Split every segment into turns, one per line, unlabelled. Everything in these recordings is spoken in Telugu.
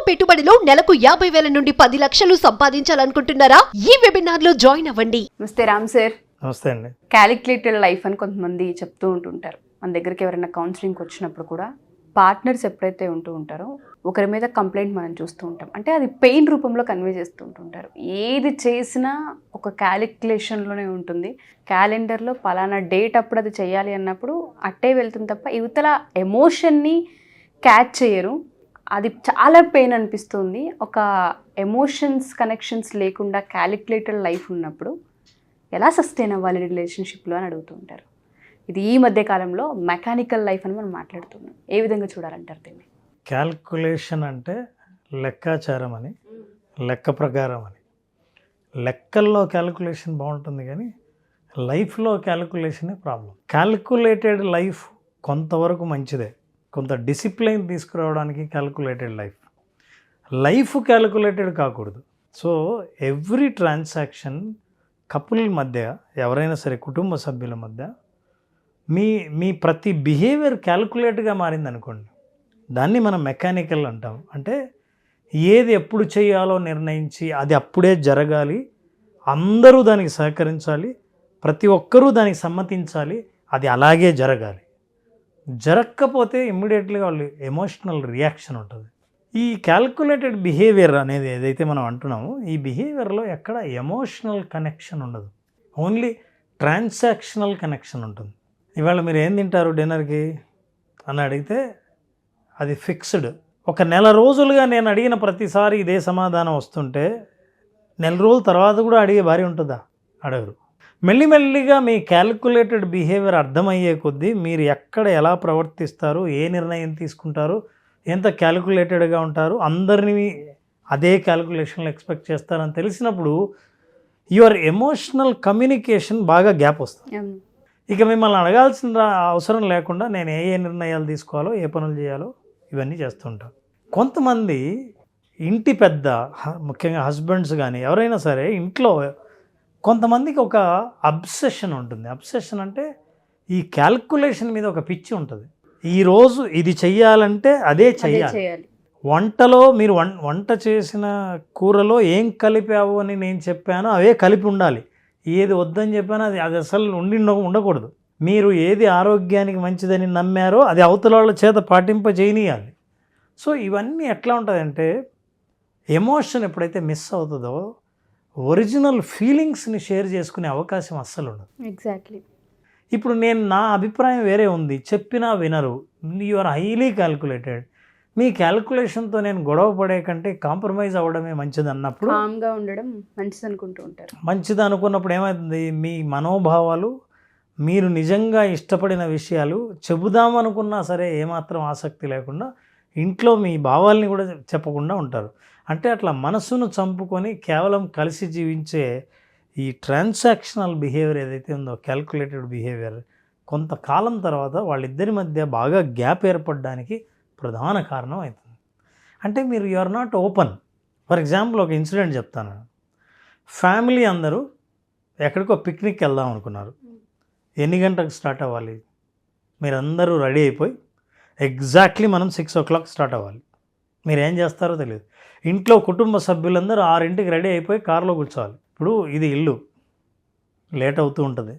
పెట్టుబడిలో నెలకు 50,000 నుండి 10 లక్షలు సంపాదించాలనుకుంటున్నారా? ఈ వెబినార్ లో జాయిన్ అవ్వండి.
నమస్తే రామ్ సార్.
నమస్తే అండి.
క్యాలిక్యులేటెడ్ లైఫ్ అని కొంతమంది చెప్తూ ఉంటుంటారు. మన దగ్గరికి ఎవరైనా కౌన్సిలింగ్కి వచ్చినప్పుడు కూడా పార్ట్నర్స్ ఎప్పుడైతే ఉంటూ ఉంటారో ఒకరి మీద కంప్లైంట్ మనం చూస్తూ ఉంటాం. అంటే అది పెయిన్ రూపంలో కన్వే చేస్తూ ఉంటుంటారు. ఏది చేసినా ఒక క్యాలిక్యులేషన్లోనే ఉంటుంది. క్యాలెండర్లో పలానా డేట్ అప్పుడు అది చేయాలి అన్నప్పుడు అట్టే వెళ్తుంది తప్ప యువతల ఎమోషన్ని క్యాచ్ చేయరు. అది చాలా పెయిన్ అనిపిస్తుంది. ఒక ఎమోషన్స్ కనెక్షన్స్ లేకుండా క్యాలిక్యులేటెడ్ లైఫ్ ఉన్నప్పుడు ఎలా సస్టైన్ అవ్వాలి రిలేషన్షిప్లో అని అడుగుతూ ఉంటారు. ఇది ఈ మధ్య కాలంలో మెకానికల్ లైఫ్ అని మనం మాట్లాడుతున్నాం. ఏ విధంగా చూడాలంటారు దీన్ని?
క్యాల్కులేషన్ అంటే లెక్కాచారం అని, లెక్క ప్రకారం అని. లెక్కల్లో క్యాల్కులేషన్ బాగుంటుంది కానీ లైఫ్లో క్యాల్కులేషనే ప్రాబ్లం. క్యాల్కులేటెడ్ లైఫ్ కొంతవరకు మంచిదే, కొంత డిసిప్లైన్ తీసుకురావడానికి క్యాల్కులేటెడ్ లైఫ్ క్యాల్కులేటెడ్ కాకూడదు. సో ఎవ్రీ ట్రాన్సాక్షన్ కపుల్ మధ్య, ఎవరైనా సరే కుటుంబ సభ్యుల మధ్య మీ ప్రతి బిహేవియర్ క్యాల్కులేట్గా మారింది అనుకోండి, దాన్ని మనం మెకానికల్ అంటాం. అంటే ఏది ఎప్పుడు చేయాలో నిర్ణయించి అది అప్పుడే జరగాలి, అందరూ దానికి సహకరించాలి, ప్రతి ఒక్కరూ దానికి సమ్మతించాలి, అది అలాగే జరగాలి. జరగకపోతే ఇమ్మీడియట్గా వాళ్ళు ఎమోషనల్ రియాక్షన్ ఉంటుంది. ఈ క్యాల్కులేటెడ్ బిహేవియర్ అనేది ఏదైతే మనం అంటున్నామో, ఈ బిహేవియర్లో ఎక్కడ ఎమోషనల్ కనెక్షన్ ఉండదు, ఓన్లీ ట్రాన్సాక్షనల్ కనెక్షన్ ఉంటుంది. ఇవాళ మీరు ఏం తింటారు డిన్నర్కి అని అడిగితే అది ఫిక్స్డ్. ఒక నెల రోజులుగా నేను అడిగిన ప్రతిసారి ఇదే సమాధానం వస్తుంటే నెల రోజుల తర్వాత కూడా అడిగే భార్య ఉంటుందా? అడగరు. మెల్లిమెల్లిగా మీ క్యాల్కులేటెడ్ బిహేవియర్ అర్థమయ్యే కొద్దీ మీరు ఎక్కడ ఎలా ప్రవర్తిస్తారు, ఏ నిర్ణయం తీసుకుంటారు, ఎంత క్యాల్కులేటెడ్గా ఉంటారు, అందరినీ అదే క్యాల్కులేషన్లో ఎక్స్పెక్ట్ చేస్తారని తెలిసినప్పుడు యువర్ ఎమోషనల్ కమ్యూనికేషన్ బాగా గ్యాప్ వస్తుంది. ఇక మిమ్మల్ని అడగాల్సిన అవసరం లేకుండా నేను ఏ నిర్ణయాలు తీసుకోవాలో, ఏ పనులు చేయాలో ఇవన్నీ చేస్తుంటాను. కొంతమంది ఇంటి పెద్ద, ముఖ్యంగా హస్బెండ్స్ కానీ ఎవరైనా సరే ఇంట్లో కొంతమందికి ఒక అబ్సెషన్ ఉంటుంది. అబ్సెషన్ అంటే ఈ క్యాల్కులేషన్ మీద ఒక పిచ్చి ఉంటుంది. ఈరోజు ఇది చెయ్యాలంటే అదే చెయ్యాలి. వంటలో మీరు వంట చేసిన కూరలో ఏం కలిపావు అని నేను చెప్పానో అవే కలిపి ఉండాలి. ఏది వద్దని చెప్పానో అది అసలు ఉండకూడదు. మీరు ఏది ఆరోగ్యానికి మంచిదని నమ్మారో అది అవతల వాళ్ళ చేత పాటింపజేయనియాలి. సో ఇవన్నీ ఎట్లా ఉంటుందంటే ఎమోషన్ ఎప్పుడైతే మిస్ అవుతుందో ఒరిజినల్ ఫీలింగ్స్ని షేర్ చేసుకునే అవకాశం అస్సలు ఉండదు.
ఎగ్జాక్ట్లీ.
ఇప్పుడు నా అభిప్రాయం వేరే ఉంది, చెప్పినా వినరు. You are highly calculated. మీ క్యాల్కులేషన్తో నేను గొడవ పడే కంటే కాంప్రమైజ్ అవ్వడమే మంచిది అన్నప్పుడు,
కామ్గా ఉండడం మంచిది అనుకుంటూ ఉంటారు.
మంచిది అనుకున్నప్పుడు ఏమవుతుంది, మీ మనోభావాలు, మీరు నిజంగా ఇష్టపడిన విషయాలు చెబుదామనుకున్నా సరే ఏమాత్రం ఆసక్తి లేకుండా ఇంట్లో మీ భావాల్ని కూడా చెప్పకుండా ఉంటారు. అంటే అట్లా మనసును చంపుకొని కేవలం కలిసి జీవించే ఈ ట్రాన్సాక్షనల్ బిహేవియర్ ఏదైతే ఉందో, క్యాల్కులేటెడ్ బిహేవియర్, కొంతకాలం తర్వాత వాళ్ళిద్దరి మధ్య బాగా గ్యాప్ ఏర్పడడానికి ప్రధాన కారణం అవుతుంది. అంటే మీరు you are not open. For example ఒక ఇన్సిడెంట్ చెప్తాను. ఫ్యామిలీ అందరూ ఎక్కడికో పిక్నిక్ వెళ్దాం అనుకున్నారు. ఎన్ని గంటలకు స్టార్ట్ అవ్వాలి? మీరందరూ రెడీ అయిపోయి ఎగ్జాక్ట్లీ మనం 6 o'clock స్టార్ట్ అవ్వాలి. మీరు ఏం చేస్తారో తెలియదు. ఇంట్లో కుటుంబ సభ్యులందరూ 6ంటికి రెడీ అయిపోయి కారులో కూర్చోవాలి. ఇప్పుడు ఇది ఇల్లు, లేట్ అవుతూ ఉంటుంది.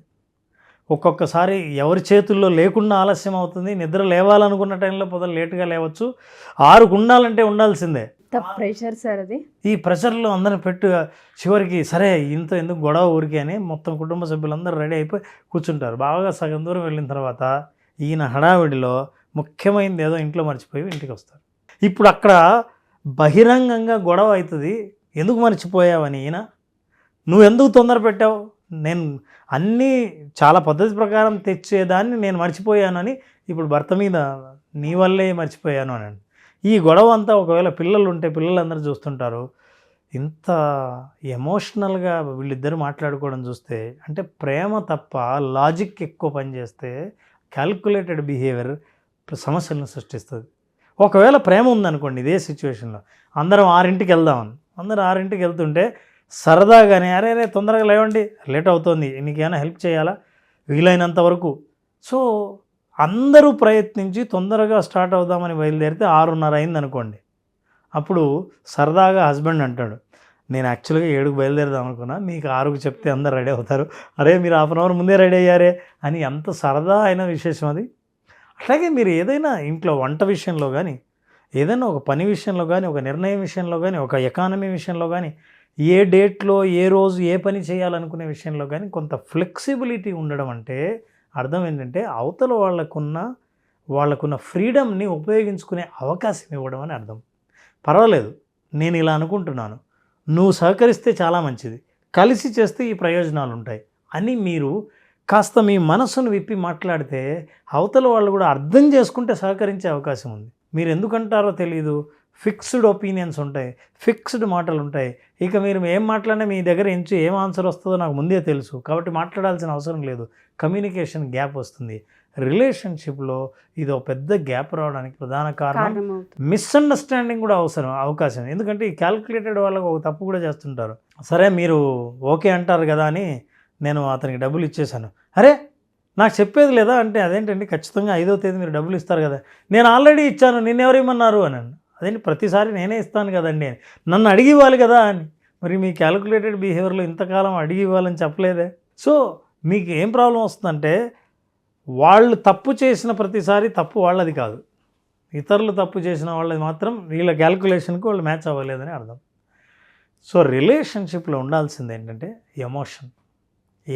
ఒక్కొక్కసారి ఎవరి చేతుల్లో లేకుండా ఆలస్యం అవుతుంది. నిద్ర లేవాలనుకున్న టైంలో పొద్దున లేటుగా లేవచ్చు. 6కు ఉండాలంటే ఉండాల్సిందే.
ప్రెషర్ సార్ అది. ఈ
ప్రెషర్లో అందరిని చివరికి సరే ఇంత ఎందుకు గొడవ ఊరికి అని మొత్తం కుటుంబ సభ్యులందరూ రెడీ అయిపోయి కూర్చుంటారు. బాగా సగం దూరం వెళ్ళిన తర్వాత ఈయన హడావిడిలో ముఖ్యమైనది ఏదో ఇంట్లో మర్చిపోయి ఇంటికి వస్తారు. ఇప్పుడు అక్కడ బహిరంగంగా గొడవ అవుతుంది. ఎందుకు మర్చిపోయావని ఈయన, నువ్వెందుకు తొందర పెట్టావు, నేను అన్నీ చాలా పద్ధతి ప్రకారం తెచ్చేదాన్ని నేను మర్చిపోయానని ఇప్పుడు భర్త మీద నీ వల్లే మర్చిపోయాను అని. ఈ గొడవ అంతా ఒకవేళ పిల్లలు ఉంటే పిల్లలందరూ చూస్తుంటారు. ఇంత ఎమోషనల్గా వీళ్ళిద్దరు మాట్లాడుకోవడం చూస్తే, అంటే ప్రేమ తప్ప లాజిక్ ఎక్కువ పనిచేస్తే క్యాల్కులేటెడ్ బిహేవియర్ సమస్యలను సృష్టిస్తుంది. ఒకవేళ ప్రేమ ఉందనుకోండి, ఇదే సిచ్యువేషన్లో అందరం 6ంటికి వెళ్దామని, అందరూ 6ంటికి వెళ్తుంటే సరదాగానే అరే తొందరగా లేవండి, లేట్ అవుతుంది, నీకేమైనా హెల్ప్ చేయాలా, వీలైనంత వరకు. సో అందరూ ప్రయత్నించి తొందరగా స్టార్ట్ అవుదామని బయలుదేరితే 6:30 అయింది అనుకోండి. అప్పుడు సరదాగా హస్బెండ్ అంటాడు, నేను యాక్చువల్గా 7కి బయలుదేరదాం అనుకున్నా, మీకు 6కి చెప్తే అందరు రెడీ అవుతారు, అరే మీరు హాఫ్ అన్ అవర్ ముందే రెడీ అయ్యారే అని. ఎంత సరదా అయిన విశేషం అది. అట్లాగే మీరు ఏదైనా ఇంట్లో వంట విషయంలో కానీ, ఏదైనా ఒక పని విషయంలో కానీ, ఒక నిర్ణయం విషయంలో కానీ, ఒక ఎకానమీ విషయంలో కానీ, ఏ డేట్లో ఏ రోజు ఏ పని చేయాలనుకునే విషయంలో కానీ కొంత ఫ్లెక్సిబిలిటీ ఉండడం అంటే అర్థం ఏంటంటే అవతల వాళ్ళకున్న ఫ్రీడమ్ని ఉపయోగించుకునే అవకాశం ఇవ్వడం అని అర్థం. పర్వాలేదు, నేను ఇలా అనుకుంటున్నాను, నువ్వు సహకరిస్తే చాలా మంచిది, కలిసి చేస్తే ఈ ప్రయోజనాలు ఉంటాయి అని మీరు కాస్త మీ మనసును విప్పి మాట్లాడితే అవతల వాళ్ళు కూడా అర్థం చేసుకుంటే సహకరించే అవకాశం ఉంది. మీరు ఎందుకంటారో తెలీదు, ఫిక్స్డ్ ఒపీనియన్స్ ఉంటాయి, ఫిక్స్డ్ మాటలు ఉంటాయి. ఇక మీరు ఏం మాట్లాడినా మీ దగ్గర ఏం ఆన్సర్ వస్తుందో నాకు ముందే తెలుసు, కాబట్టి మాట్లాడాల్సిన అవసరం లేదు. కమ్యూనికేషన్ గ్యాప్ వస్తుంది. రిలేషన్షిప్లో ఇది ఒక పెద్ద గ్యాప్ రావడానికి ప్రధాన కారణం మిస్అండర్స్టాండింగ్ కూడా అవకాశం. ఎందుకంటే ఈ క్యాల్కులేటెడ్ వాళ్ళకు ఒక తప్పు కూడా చేస్తుంటారు. సరే మీరు ఓకే అంటారు కదా అని నేను అతనికి డబ్బులు ఇచ్చేశాను, అరే నాకు చెప్పేది లేదా అంటే, అదేంటండి ఖచ్చితంగా 5వ తేదీ మీరు డబ్బులు ఇస్తారు కదా, నేను ఆల్రెడీ ఇచ్చాను, నిన్నెవరు ఇమ్మన్నారు అని. అదేంటి ప్రతిసారి నేనే ఇస్తాను కదండి, నన్ను అడిగి ఇవ్వాలి కదా అని. మరి మీ క్యాలిక్యులేటెడ్ బిహేవియర్లో ఇంతకాలం అడిగి ఇవ్వాలని చెప్పలేదే. సో మీకు ఏం ప్రాబ్లం వస్తుందంటే, వాళ్ళు తప్పు చేసిన ప్రతిసారి తప్పు వాళ్ళది కాదు, ఇతరులు తప్పు చేసిన వాళ్ళది మాత్రం వీళ్ళ క్యాలిక్యులేషన్కి వాళ్ళు మ్యాచ్ అవ్వలేదని అర్థం. సో రిలేషన్షిప్లో ఉండాల్సింది ఏంటంటే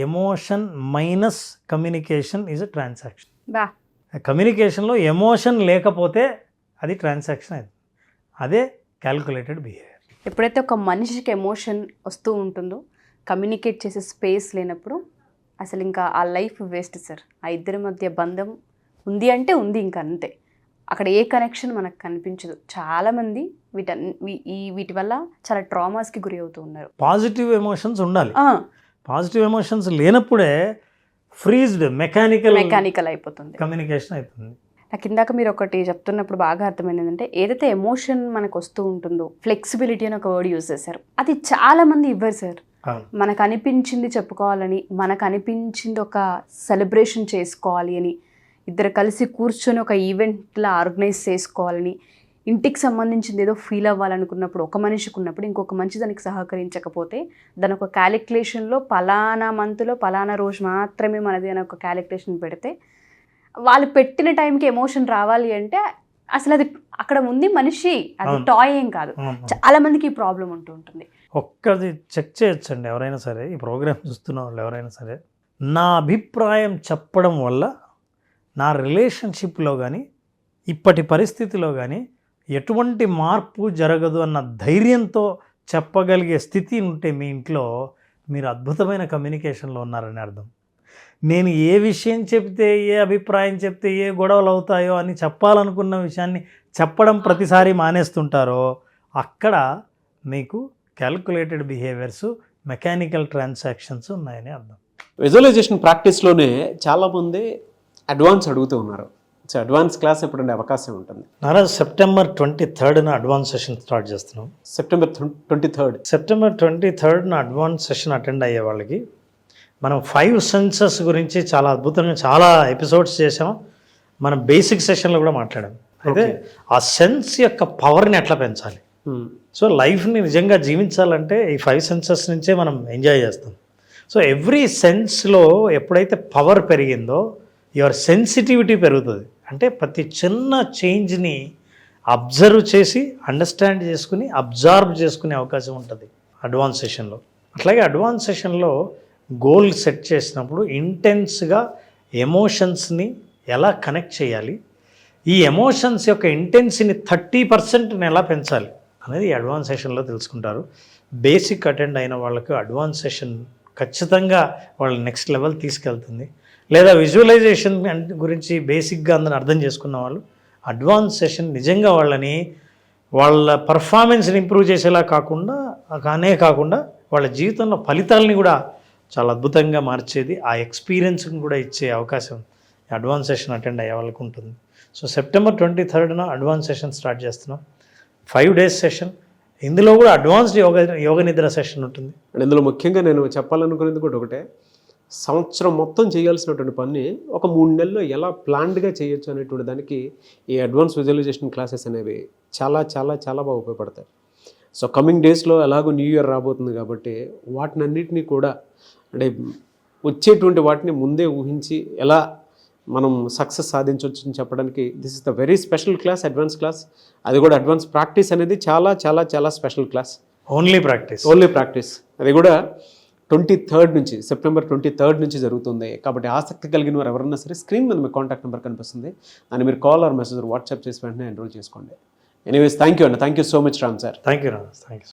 emotion minus communication is a transaction. కమ్యూనికేషన్లో ఎమోషన్ లేకపోతే అది ట్రాన్సాక్షన్ అయింది, అదే క్యాలిక్యులేటెడ్ బిహేవియర్.
ఎప్పుడైతే ఒక మనిషికి ఎమోషన్ వస్తూ ఉంటుందో, కమ్యూనికేట్ చేసే స్పేస్ లేనప్పుడు అసలు ఇంకా ఆ లైఫ్ వేస్ట్ సార్. ఆ ఇద్దరి మధ్య బంధం ఉంది అంటే ఉంది, ఇంకా అంతే. అక్కడ ఏ కనెక్షన్ మనకు కనిపించదు. చాలామంది వీటి వల్ల చాలా ట్రామాస్కి గురి అవుతూ ఉన్నారు.
పాజిటివ్ ఎమోషన్స్ ఉండాలి, పాజిటివ్ ఎమోషన్స్ లేనప్పుడే ఫ్రీజ్డ్ మెకానికల్ అయిపోతుంది, కమ్యూనికేషన్ అయిపోతుంది.
నాకు ఇందాక మీరు ఒకటి చెప్తున్నప్పుడు బాగా అర్థమైంది ఏంటంటే, ఏదైతే ఎమోషన్ మనకు వస్తూ ఉంటుందో, ఫ్లెక్సిబిలిటీ అని ఒక వర్డ్ యూజ్ చేశారు, అది చాలా మంది ఇవ్వరు సార్. మనకు అనిపించింది చెప్పుకోవాలని, మనకు అనిపించింది ఒక సెలబ్రేషన్ చేసుకోవాలి అని, ఇద్దరు కలిసి కూర్చొని ఒక ఈవెంట్లా ఆర్గనైజ్ చేసుకోవాలని, ఇంటికి సంబంధించింది ఏదో ఫీల్ అవ్వాలనుకున్నప్పుడు ఒక మనిషికి ఉన్నప్పుడు ఇంకొక మనిషి దానికి సహకరించకపోతే, దాని ఒక క్యాలిక్యులేషన్లో పలానా మంత్లో పలానా రోజు మాత్రమే మనది అని ఒక క్యాలిక్యులేషన్ పెడితే, వాళ్ళు పెట్టిన టైంకి ఎమోషన్ రావాలి అంటే అసలు అది అక్కడ ఉంది మనిషి, అది టాయ్ ఏం కాదు. చాలా మందికి ఈ ప్రాబ్లం ఉంటూ ఉంటుంది.
ఒక్కది చెక్ చేయొచ్చండి ఎవరైనా సరే, ఈ ప్రోగ్రామ్ చూస్తున్న వాళ్ళు ఎవరైనా సరే, నా అభిప్రాయం చెప్పడం వల్ల నా రిలేషన్షిప్లో కానీ ఇప్పటి పరిస్థితిలో కానీ ఎటువంటి మార్పు జరగదు అన్న ధైర్యంతో చెప్పగలిగే స్థితి ఉంటే మీ ఇంట్లో మీరు అద్భుతమైన కమ్యూనికేషన్లో ఉన్నారని అర్థం. నేను ఏ విషయం చెప్తే, ఏ అభిప్రాయం చెప్తే ఏ గొడవలు అవుతాయో అని చెప్పాలనుకున్న విషయాన్ని చెప్పడం ప్రతిసారి మానేస్తుంటారో అక్కడ మీకు క్యాలిక్యులేటెడ్ బిహేవియర్స్, మెకానికల్ ట్రాన్సాక్షన్స్ ఉన్నాయని అర్థం.
విజువలైజేషన్ ప్రాక్టీస్లోనే చాలామంది అడ్వాన్స్ అడుగుతూ ఉన్నారు. సో అడ్వాన్స్ క్లాస్ ఎప్పుడంటే అవకాశం ఉంటుంది?
నారాజ్ September 23rd advance session start చేస్తున్నాం.
September
23rd advance session attend అయ్యే వాళ్ళకి మనం 5 సెన్సెస్ గురించి చాలా అద్భుతంగా చాలా ఎపిసోడ్స్ చేసాం. మనం బేసిక్ సెషన్లో కూడా మాట్లాడాం. అయితే ఆ సెన్స్ యొక్క పవర్ని ఎట్లా పెంచాలి, సో లైఫ్ని నిజంగా జీవించాలంటే ఈ 5 సెన్సెస్ నుంచే మనం ఎంజాయ్ చేస్తాం. సో ఎవ్రీ సెన్స్లో ఎప్పుడైతే పవర్ పెరిగిందో యువర్ సెన్సిటివిటీ పెరుగుతుంది. అంటే ప్రతి చిన్న చేంజ్ని అబ్జర్వ్ చేసి అండర్స్టాండ్ చేసుకుని అబ్జార్బ్ చేసుకునే అవకాశం ఉంటుంది అడ్వాన్స్ సెషన్లో. అట్లాగే అడ్వాన్స్ సెషన్లో గోల్ సెట్ చేసినప్పుడు ఇంటెన్స్గా ఎమోషన్స్ని ఎలా కనెక్ట్ చేయాలి, ఈ ఎమోషన్స్ యొక్క ఇంటెన్స్ని 30% ఎలా పెంచాలి అనేది ఈ అడ్వాన్స్ సెషన్లో తెలుసుకుంటారు. బేసిక్ అటెండ్ అయిన వాళ్ళకు అడ్వాన్స్ సెషన్ ఖచ్చితంగా వాళ్ళ నెక్స్ట్ లెవెల్ తీసుకెళ్తుంది. లేదా విజువలైజేషన్ గురించి బేసిక్గా అందరూ అర్థం చేసుకున్న వాళ్ళు అడ్వాన్స్ సెషన్ నిజంగా వాళ్ళ పర్ఫార్మెన్స్ని ఇంప్రూవ్ చేసేలా కాకుండా వాళ్ళ జీవితంలో ఫలితాలని కూడా చాలా అద్భుతంగా మార్చేది, ఆ ఎక్స్పీరియన్స్ని కూడా ఇచ్చే అవకాశం అడ్వాన్స్ సెషన్ అటెండ్ అయ్యే వాళ్ళకు ఉంటుంది. So September 23rd advance session start చేస్తున్నాం. 5 days సెషన్. ఇందులో కూడా అడ్వాన్స్డ్ యోగ నిద్ర సెషన్ ఉంటుంది.
అండ్ ఇందులో ముఖ్యంగా నేను చెప్పాలనుకునేది కూడా ఒకటే, సంవత్సరం మొత్తం చేయాల్సినటువంటి పని ఒక 3 నెలల్లో ఎలా ప్లాన్డ్గా చేయొచ్చు అనేటువంటి దానికి ఈ అడ్వాన్స్ విజువలైజేషన్ క్లాసెస్ అనేవి చాలా చాలా చాలా బాగా ఉపయోగపడతాయి. సో కమింగ్ డేస్లో ఎలాగో న్యూ ఇయర్ రాబోతుంది కాబట్టి వాటినన్నిటినీ కూడా అంటే వచ్చేటువంటి వాటిని ముందే ఊహించి ఎలా మనం సక్సెస్ సాధించవచ్చు అని చెప్పడానికి this is the very special class, advance class. అది కూడా అడ్వాన్స్ ప్రాక్టీస్ అనేది చాలా చాలా చాలా స్పెషల్ క్లాస్.
Only practice.
అది కూడా 23rd నుంచి, సెప్టెంబర్ 23rd నుంచి జరుగుతుంది. కాబట్టి ఆసక్తి కలిగిన వారు ఎవరన్నా సరే స్క్రీన్ మీద మీ కాంటాక్ట్ నెంబర్ కనిపిస్తుంది, దాన్ని మీరు కాల్ ఆర్ మెసేజ్ వాట్సాప్ చేసి వెంటనే ఎన్రోల్ చేసుకోండి. ఎనీవేస్ థ్యాంక్ యూ అండి, thank you so much Ram sir.
Thank you Ram, thank you.